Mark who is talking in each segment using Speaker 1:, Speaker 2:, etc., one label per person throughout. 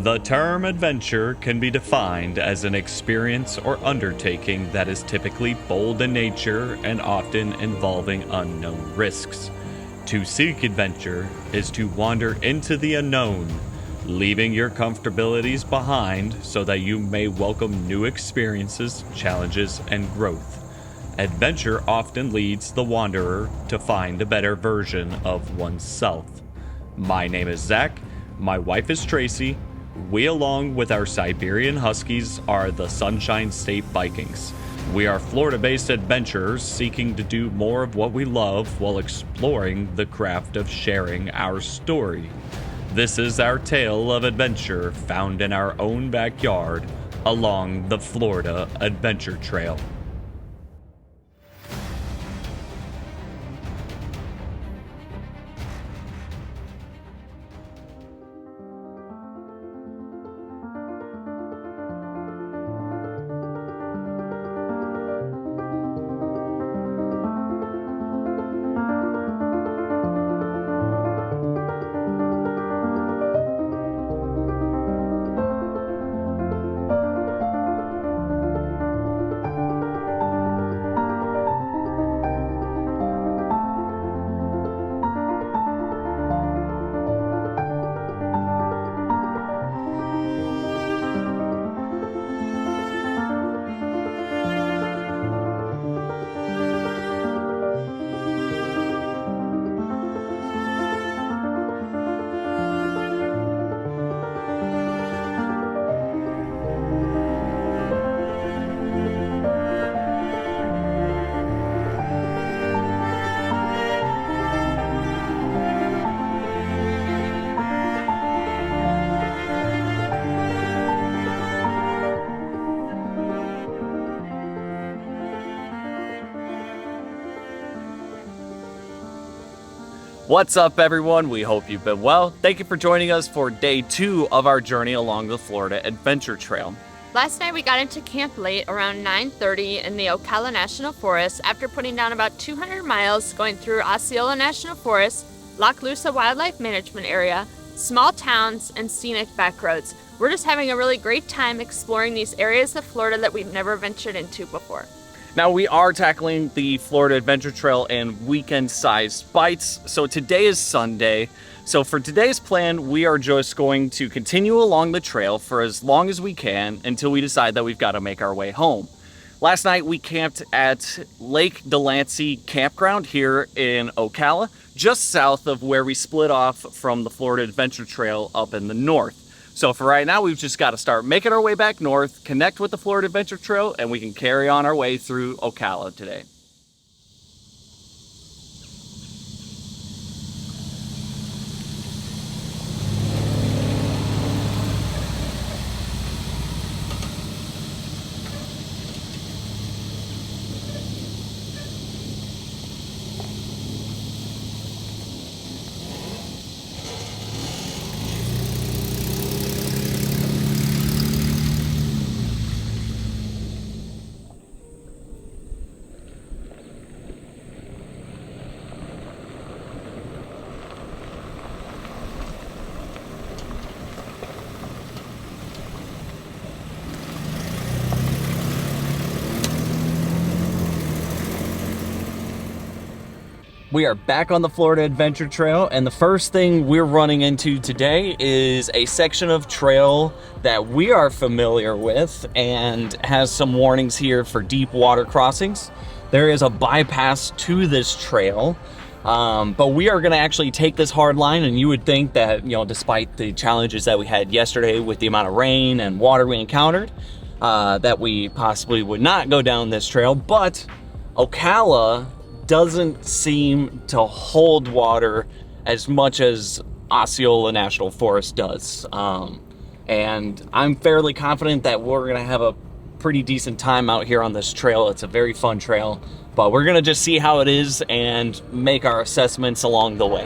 Speaker 1: The term adventure can be defined as an experience or undertaking that is typically bold in nature and often involving unknown risks. To seek adventure is to wander into the unknown, leaving your comfortabilities behind so that you may welcome new experiences, challenges, and growth. Adventure often leads the wanderer to find a better version of oneself. My name is Zach, my wife is Tracy. We, along with our Siberian Huskies, are the Sunshine State Vikings. We are Florida-based adventurers seeking to do more of what we love while exploring the craft of sharing our story. This is our tale of adventure found in our own backyard along the Florida Adventure Trail.
Speaker 2: What's up, everyone? We hope you've been well. Thank you for joining us for day 2 of our journey along the Florida Adventure Trail.
Speaker 3: Last night we got into camp late around 9:30 in the Ocala National Forest after putting down about 200 miles going through Ocala National Forest, La Closeout Wildlife Management Area, small towns, and scenic backroads. We're just having a really great time exploring these areas of Florida that we've never ventured into before.
Speaker 2: Now, we are tackling the Florida Adventure Trail in weekend-sized bites. So today is Sunday. So for today's plan, we are just going to continue along the trail for as long as we can until we decide that we've got to make our way home. Last night, we camped at Lake Delancey Campground here in Ocala, just south of where we split off from the Florida Adventure Trail up in the north. So for right now, we've just got to start making our way back north, connect with the Florida Adventure Trail, and we can carry on our way through Ocala today. We are back on the Florida Adventure Trail, and the first thing we're running into today is a section of trail that we are familiar with and has some warnings here for deep water crossings. There is a bypass to this trail, but we are going to actually take this hard line, and you would think that, despite the challenges that we had yesterday with the amount of rain and water we encountered, that we possibly would not go down this trail, but Ocala doesn't seem to hold water as much as Ocala National Forest does. And I'm fairly confident that we're gonna have a pretty decent time out here on this trail. It's a very fun trail, but we're gonna just see how it is and make our assessments along the way.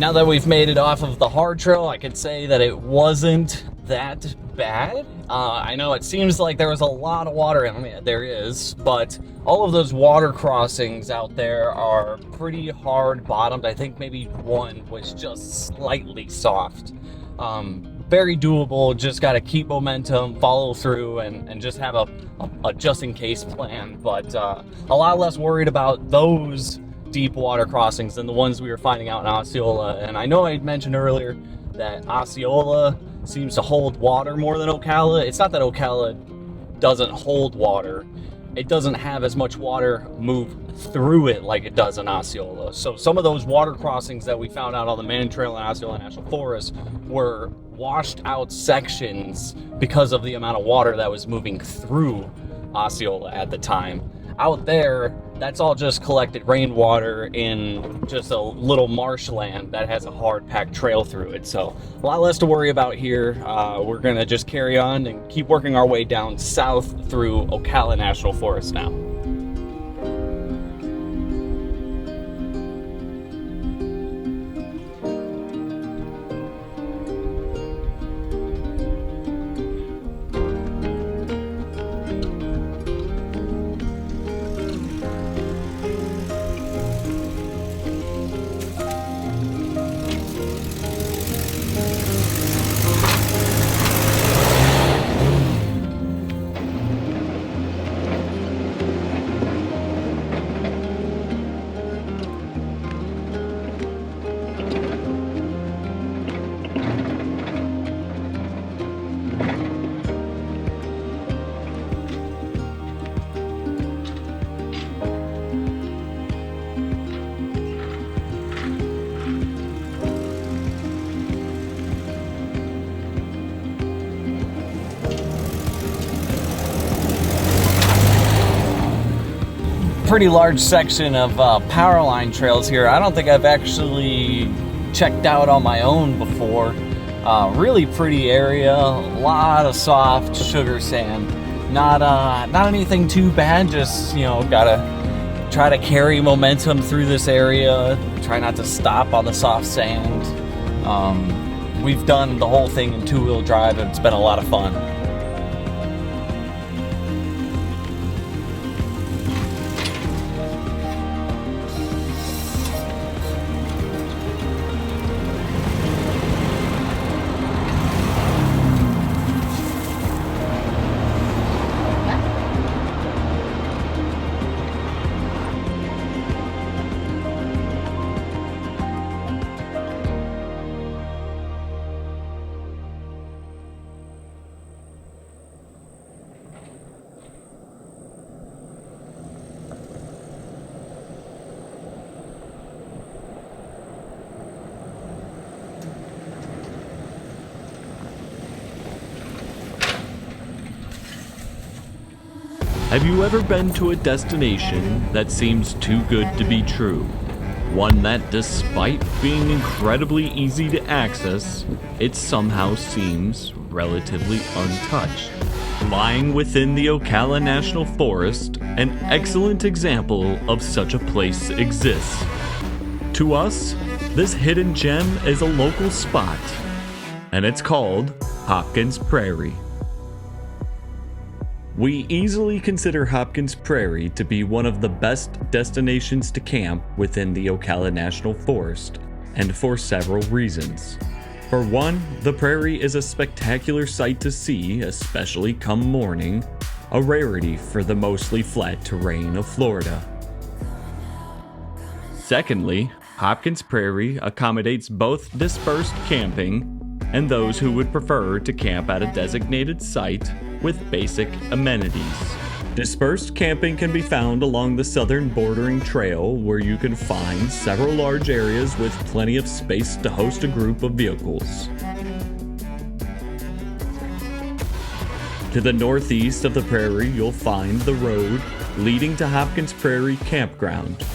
Speaker 2: Now that we've made it off of the hard trail, I could say that it wasn't that bad. I know it seems like there was a lot of water, I mean, there is, but all of those water crossings out there are pretty hard bottomed. I think maybe one was just slightly soft. Very doable, just got to keep momentum, follow through, and just have a just-in-case plan. But a lot less worried about those deep water crossings than the ones we were finding out in Osceola. And I know I had mentioned earlier that Osceola seems to hold water more than Ocala. It's not that Ocala doesn't hold water. It doesn't have as much water move through it like it does in Osceola. So some of those water crossings that we found out on the main trail in Osceola National Forest were washed out sections because of the amount of water that was moving through Osceola at the time. Out there, that's all just collected rainwater in just a little marshland that has a hard packed trail through it. So a lot less to worry about here. We're gonna just carry on and keep working our way down south through Ocala National Forest now. Pretty large section of power line trails here. I don't think I've actually checked out on my own before. Really pretty area, a lot of soft sugar sand. Not anything too bad, just, you know, gotta try to carry momentum through this area, try not to stop on the soft sand. We've done the whole thing in two-wheel drive and it's been a lot of fun.
Speaker 1: Have you ever been to a destination that seems too good to be true? One that, despite being incredibly easy to access, it somehow seems relatively untouched. Lying within the Ocala National Forest, an excellent example of such a place exists. To us, this hidden gem is a local spot, and it's called Hopkins Prairie. We easily consider Hopkins Prairie to be one of the best destinations to camp within the Ocala National Forest, and for several reasons. For one, the prairie is a spectacular sight to see, especially come morning, a rarity for the mostly flat terrain of Florida. Secondly, Hopkins Prairie accommodates both dispersed camping and those who would prefer to camp at a designated site with basic amenities. Dispersed camping can be found along the southern bordering trail, where you can find several large areas with plenty of space to host a group of vehicles. To the northeast of the prairie, you'll find the road leading to Hopkins Prairie Campground.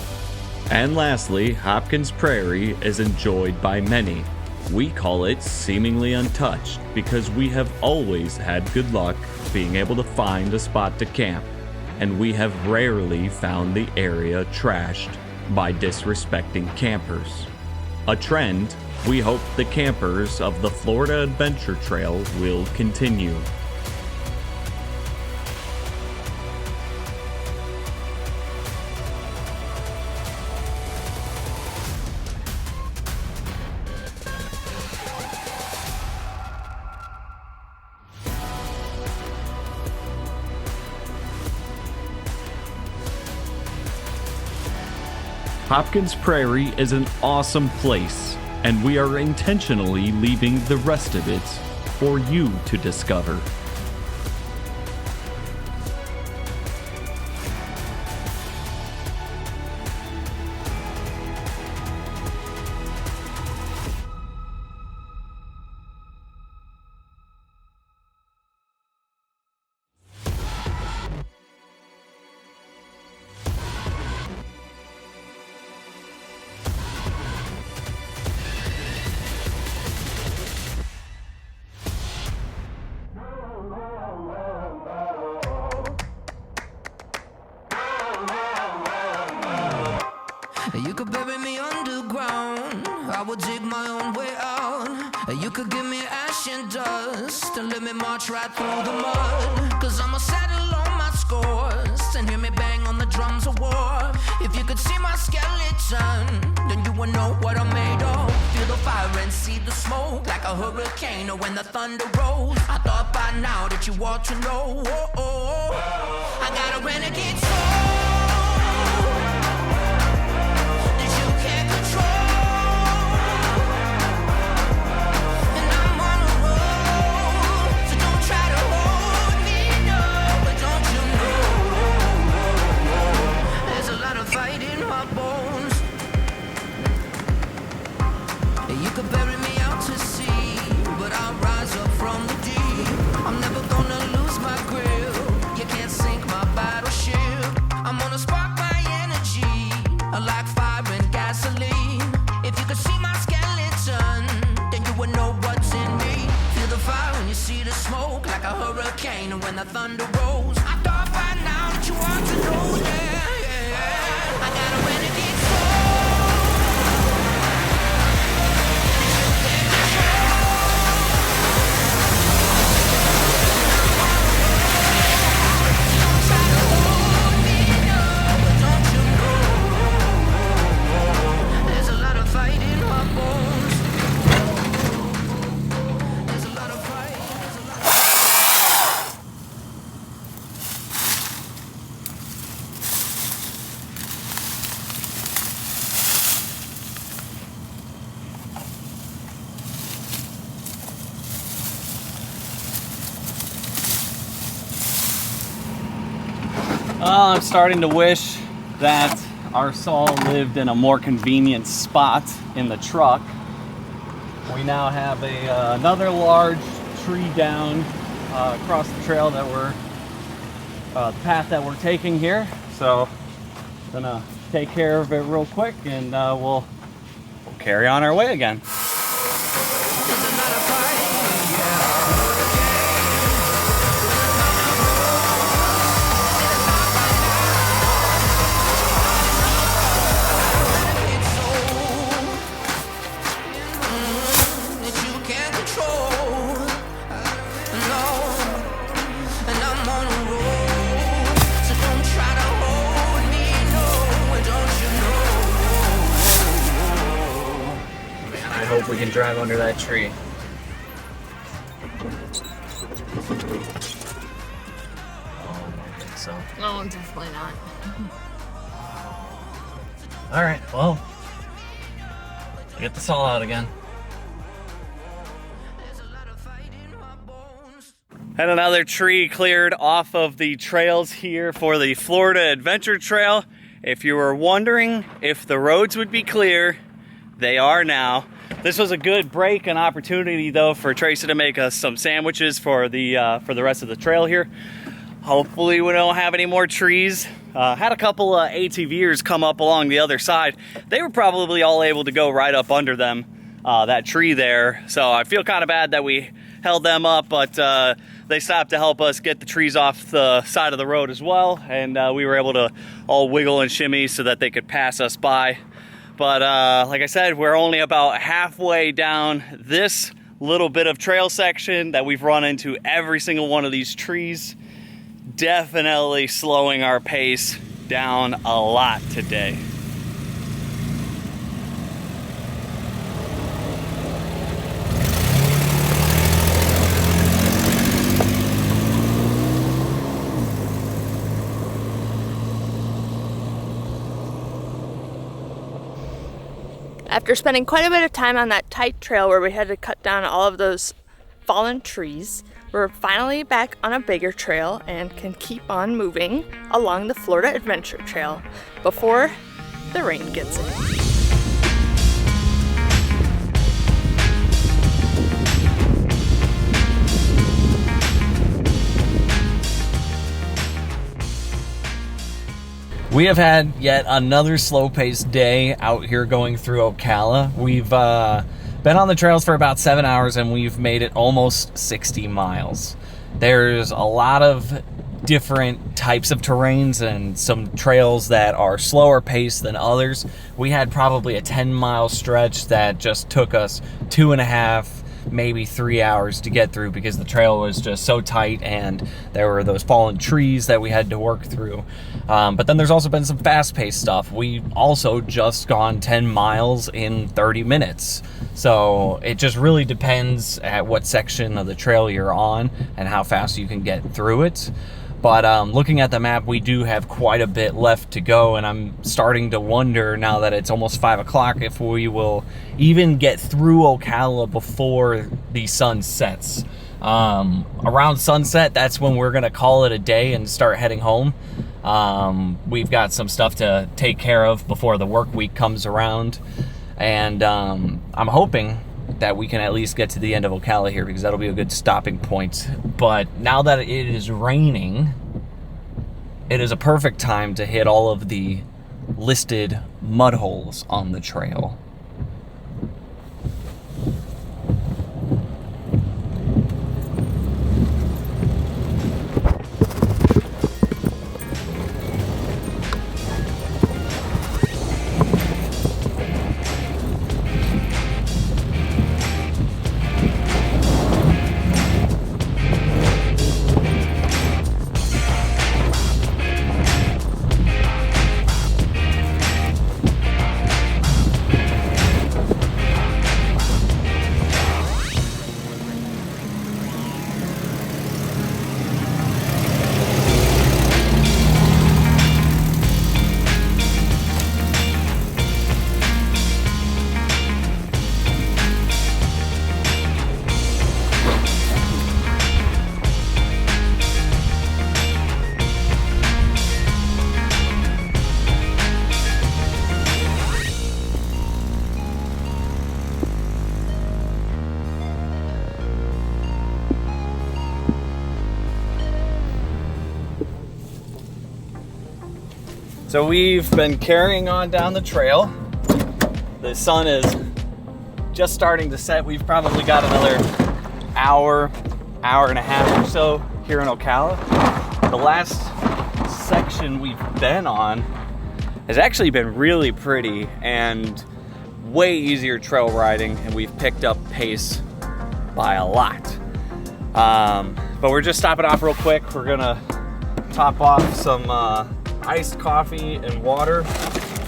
Speaker 1: And lastly, Hopkins Prairie is enjoyed by many. We call it seemingly untouched because we have always had good luck being able to find a spot to camp, and we have rarely found the area trashed by disrespecting campers. A trend we hope the campers of the Florida Adventure Trail will continue. Hopkins Prairie is an awesome place, and we are intentionally leaving the rest of it for you to discover.
Speaker 4: You could bury me underground, I would dig my own way out. You could give me ash and dust and let me march right through the mud. Cause I'ma settle all my scores and hear me bang on the drums of war. If you could see my skeleton, then you would know what I'm made of. Feel the fire and see the smoke like a hurricane or when the thunder rolls. I thought by now that you ought to know. I got a renegade soul. When the thunder rolls, I thought by now that you ought to know, I got a renegade Don't try to hold me, no, but don't you know, there's a lot of fight in my bones. There's a lot of fight, there's a lot of
Speaker 2: I'm starting to wish that our saw lived in a more convenient spot in the truck. We now have another large tree down across the trail that the path that we're taking here. So I'm gonna take care of it real quick and we'll carry on our way again. I hope we can drive under that tree. So.
Speaker 3: No, definitely not.
Speaker 2: All right, well, get the saw out again. And another tree cleared off of the trails here for the Florida Adventure Trail. If you were wondering if the roads would be clear, they are now. This was a good break and opportunity though for Tracy to make us some sandwiches for the rest of the trail here. Hopefully we don't have any more trees. Had a couple ATVers come up along the other side. They were probably all able to go right up under them, that tree there. So I feel kind of bad that we held them up, but they stopped to help us get the trees off the side of the road as well. And we were able to all wiggle and shimmy so that they could pass us by. But like I said, we're only about halfway down this little bit of trail section that we've run into every single one of these trees. Definitely slowing our pace down a lot today.
Speaker 3: After spending quite a bit of time on that tight trail where we had to cut down all of those fallen trees, we're finally back on a bigger trail and can keep on moving along the Florida Adventure Trail before the rain gets in.
Speaker 2: We have had yet another slow-paced day out here going through Ocala. We've been on the trails for about 7 hours and we've made it almost 60 miles. There's a lot of different types of terrains and some trails that are slower paced than others. We had probably a 10-mile stretch that just took us 2.5, maybe 3 hours to get through because the trail was just so tight and there were those fallen trees that we had to work through. But then there's also been some fast-paced stuff. We also just gone 10 miles in 30 minutes. So it just really depends at what section of the trail you're on and how fast you can get through it. But looking at the map, we do have quite a bit left to go, and I'm starting to wonder now that it's almost 5 o'clock if we will even get through Ocala before the sun sets. Around sunset, that's when we're gonna call it a day and start heading home. We've got some stuff to take care of before the work week comes around, and I'm hoping that we can at least get to the end of Ocala here because that'll be a good stopping point. But now that it is raining, it is a perfect time to hit all of the listed mud holes on the trail. So we've been carrying on down the trail. The sun is just starting to set. We've probably got another hour and a half or so here in Ocala. The last section we've been on has actually been really pretty and way easier trail riding, and we've picked up pace by a lot. But we're just stopping off real quick. We're gonna top off some iced coffee and water.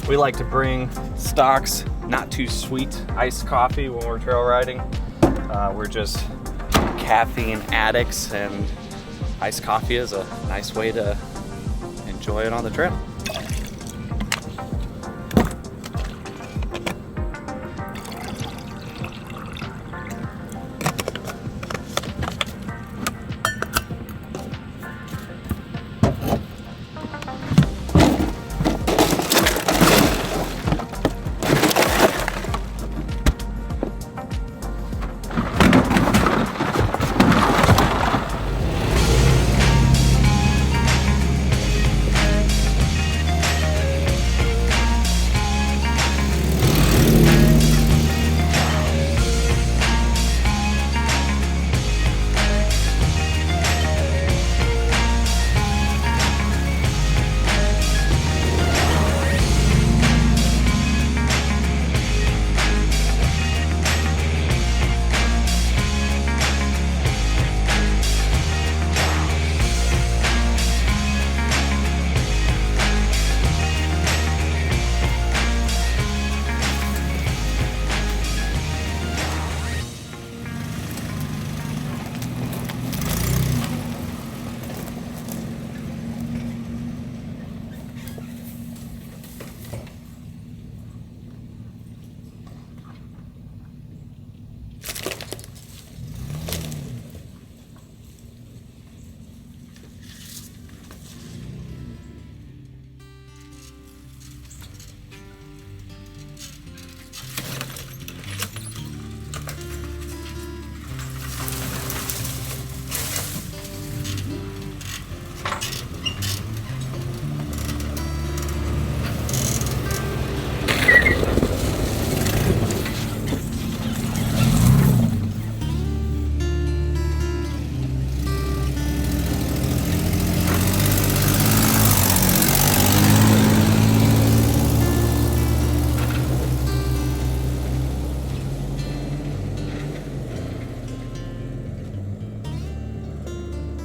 Speaker 2: We like to bring Stock's not too sweet iced coffee when we're trail riding. We're just caffeine addicts, and iced coffee is a nice way to enjoy it on the trail.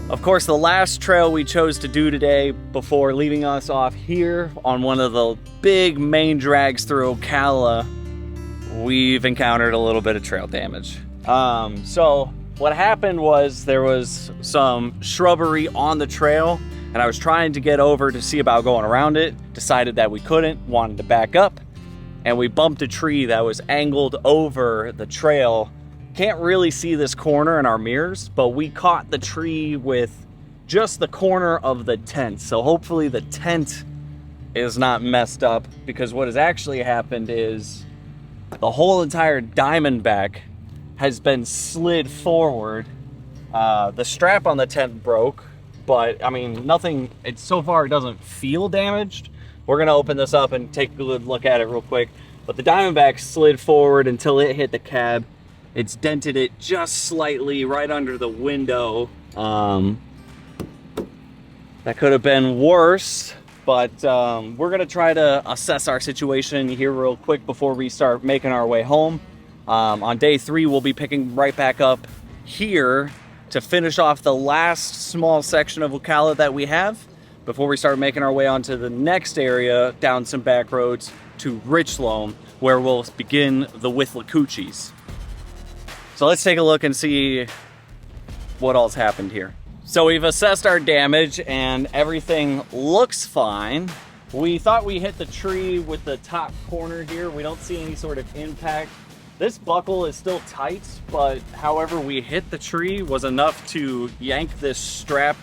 Speaker 2: Of course, the last trail we chose to do today before leaving us off here on one of the big main drags through Ocala, we've encountered a little bit of trail damage. So what happened was there was some shrubbery on the trail, and I was trying to get over to see about going around it, decided that we couldn't, wanted to back up, and we bumped a tree that was angled over the trail. Can't really see this corner in our mirrors, but we caught the tree with just the corner of the tent. So hopefully the tent is not messed up, because what has actually happened is the whole entire Diamondback has been slid forward. The strap on the tent broke, but I mean, nothing, so far it doesn't feel damaged. We're gonna open this up and take a good look at it real quick. But the Diamondback slid forward until it hit the cab. It's dented it just slightly right under the window. That could have been worse, but we're gonna try to assess our situation here real quick before we start making our way home. On day 3, we'll be picking right back up here to finish off the last small section of Ocala that we have before we start making our way onto the next area down some back roads to Richloam, where we'll begin the Withlacoochees. So let's take a look and see what all's happened here. So we've assessed our damage and everything looks fine. We thought we hit the tree with the top corner here. We don't see any sort of impact. This buckle is still tight, but however we hit the tree was enough to yank this strap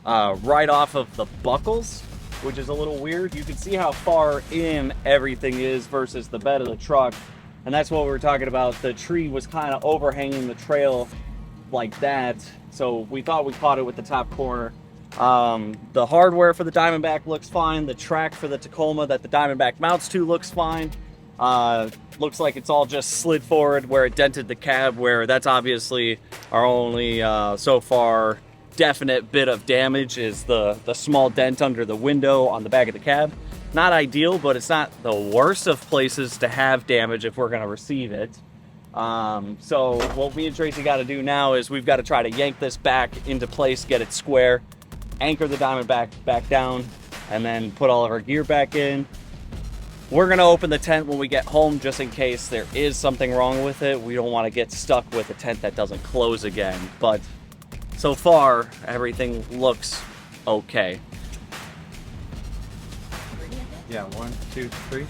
Speaker 2: right off of the buckles, which is a little weird. You can see how far in everything is versus the bed of the truck. And that's what we were talking about. The tree was kind of overhanging the trail like that. So we thought we caught it with the top corner. The hardware for the Diamondback looks fine. The track for the Tacoma that the Diamondback mounts to looks fine. Looks like it's all just slid forward where it dented the cab, where that's obviously our only so far definite bit of damage is the small dent under the window on the back of the cab. Not ideal, but it's not the worst of places to have damage if we're going to receive it. So what me and Tracy got to do now is we've got to try to yank this back into place, get it square, anchor the Diamondback back down, and then put all of our gear back in. We're going to open the tent when we get home just in case there is something wrong with it. We don't want to get stuck with a tent that doesn't close again. But so far, everything looks okay. Yeah, 1, 2, 3.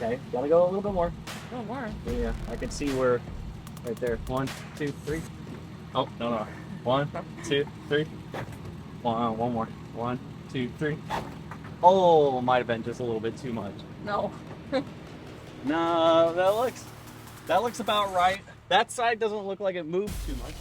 Speaker 2: Okay, gotta go a little bit more.
Speaker 3: A little more.
Speaker 2: Yeah, I can see where, right there. 1, 2, 3. Oh, no. 1, 2, 3. One more. 1, 2, 3. Oh, might have been just a little bit too much.
Speaker 3: No.
Speaker 2: No, that looks about right. That side doesn't look like it moved too much.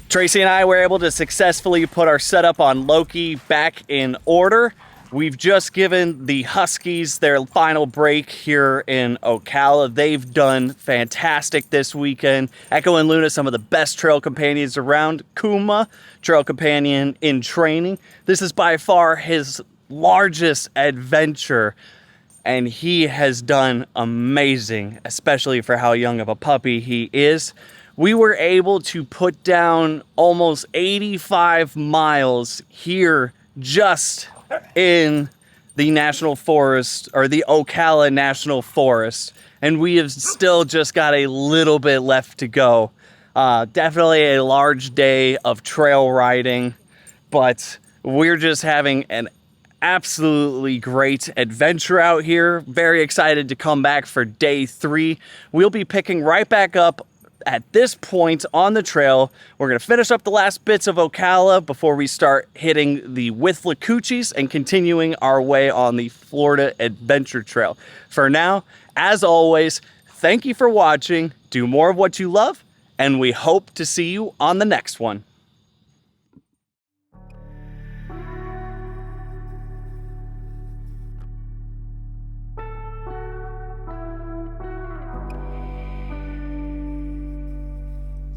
Speaker 2: Tracy and I were able to successfully put our setup on Loki back in order. We've just given the Huskies their final break here in Ocala. They've done fantastic this weekend. Echo and Luna, some of the best trail companions around. Kuma, trail companion in training. This is by far his largest adventure, and he has done amazing, especially for how young of a puppy he is. We were able to put down almost 85 miles here just in the National Forest, or the Ocala National Forest, and we have still just got a little bit left to go. Definitely a large day of trail riding, but we're just having an absolutely great adventure out here. Very excited to come back for day 3. We'll be picking right back up at this point on the trail. We're going to finish up the last bits of Ocala before we start hitting the Withlacoochees and continuing our way on the Florida Adventure Trail. For now, as always, thank you for watching. Do more of what you love, and we hope to see you on the next one.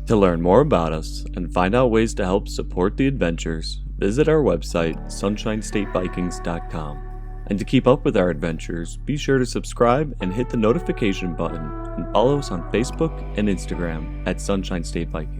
Speaker 1: To learn more about us and find out ways to help support the adventures, visit our website, sunshinestatevikings.com. And to keep up with our adventures, be sure to subscribe and hit the notification button, and follow us on Facebook and Instagram at Sunshine State Vikings.